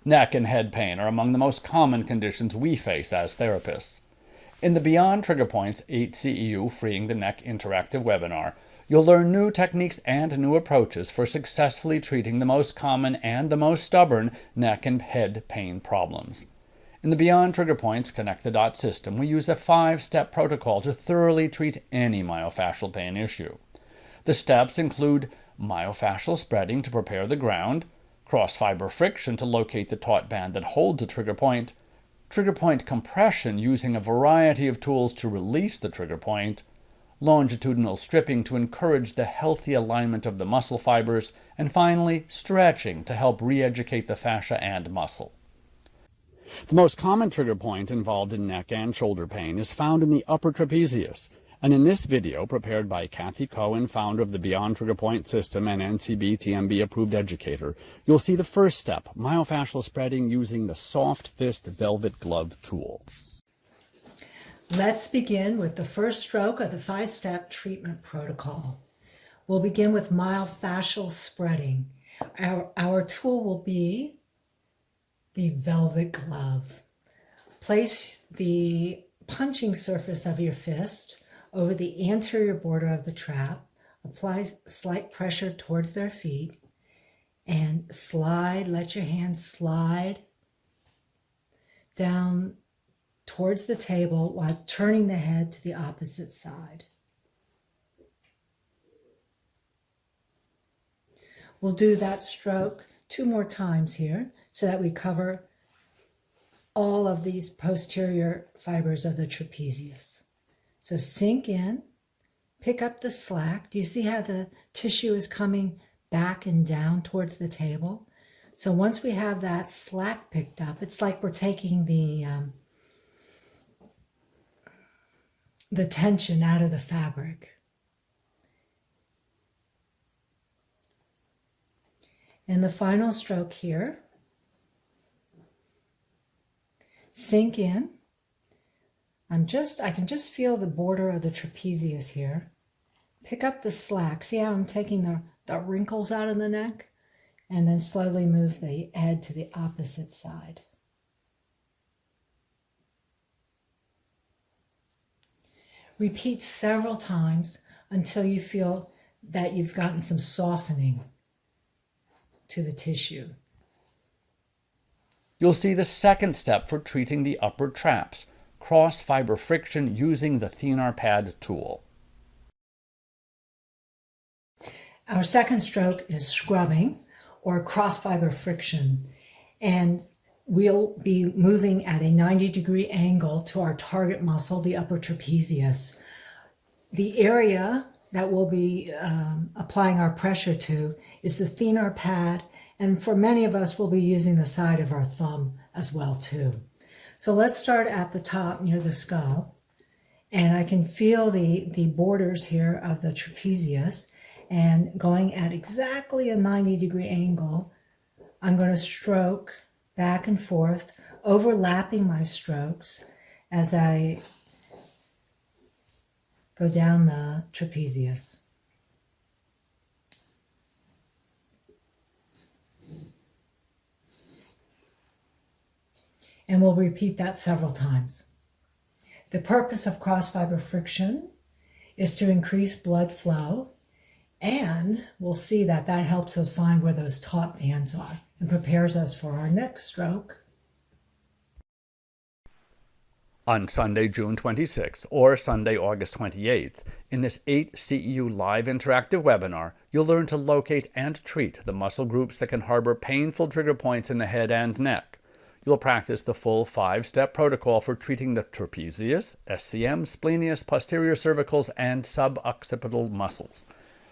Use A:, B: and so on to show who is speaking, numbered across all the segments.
A: Neck and head pain are among the most common conditions we face as therapists. In the Beyond Trigger Points 8 CEU Freeing the Neck interactive webinar, you'll learn new techniques and new approaches for successfully treating the most common and the most stubborn neck and head pain problems. In the Beyond Trigger Points Connect the Dots system, we use a 5-step protocol to thoroughly treat any myofascial pain issue. The steps include myofascial spreading to prepare the ground, crossfiber friction to locate the taut band that holds a trigger point compression using a variety of tools to release the trigger point, longitudinal stripping to encourage the healthy alignment of the muscle fibers, and finally, stretching to help re-educate the fascia and muscle. The most common trigger point involved in neck and shoulder pain is found in the upper trapezius, and in this video, prepared by Cathy, Cohen, founder of the Beyond Trigger Point system and NCBTMB-Approved educator, you'll see the first step, myofascial spreading using the Soft Fist Velvet Glove tool.
B: Let's begin with the first stroke of the 5-step treatment protocol. We'll begin with myofascial spreading. Our tool will be the velvet glove. Place the punching surface of your fist over the anterior border of the trap, apply slight pressure towards their feet, and slide, let your hands slide down towards the table while turning the head to the opposite side. We'll do that stroke 2 more times here so that we cover all of these posterior fibers of the trapezius. So sink in, pick up the slack. Do you see how the tissue is coming back and down towards the table? So once we have that slack picked up, it's like we're taking the tension out of the fabric. And the final stroke here, sink in. I can just feel the border of the trapezius here. Pick up the slack. See how I'm taking the wrinkles out of the neck? And then slowly move the head to the opposite side. Repeat several times until you feel that you've gotten some softening to the tissue.
A: You'll see the second step for treating the upper traps, cross-fiber friction using the thenar pad tool.
B: Our second stroke is scrubbing or cross-fiber friction, and we'll be moving at a 90-degree angle to our target muscle, the upper trapezius. The area that we'll be applying our pressure to is the thenar pad, and for many of us, we'll be using the side of our thumb as well too. So let's start at the top near the skull, and I can feel the borders here of the trapezius, and going at exactly a 90-degree angle, I'm going to stroke back and forth, overlapping my strokes as I go down the trapezius. And we'll repeat that several times. The purpose of cross-fiber friction is to increase blood flow, and we'll see that that helps us find where those taut bands are and prepares us for our next stroke.
A: On Sunday, June 26th or Sunday, August 28th, in this 8 CEU live interactive webinar, you'll learn to locate and treat the muscle groups that can harbor painful trigger points in the head and neck. You'll practice the full 5-step protocol for treating the trapezius, SCM, splenius, posterior cervicals, and suboccipital muscles.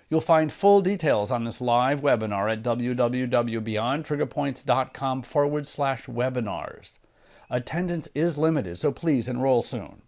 A: You'll find full details on this live webinar at www.beyondtriggerpoints.com/webinars. Attendance is limited, so please enroll soon.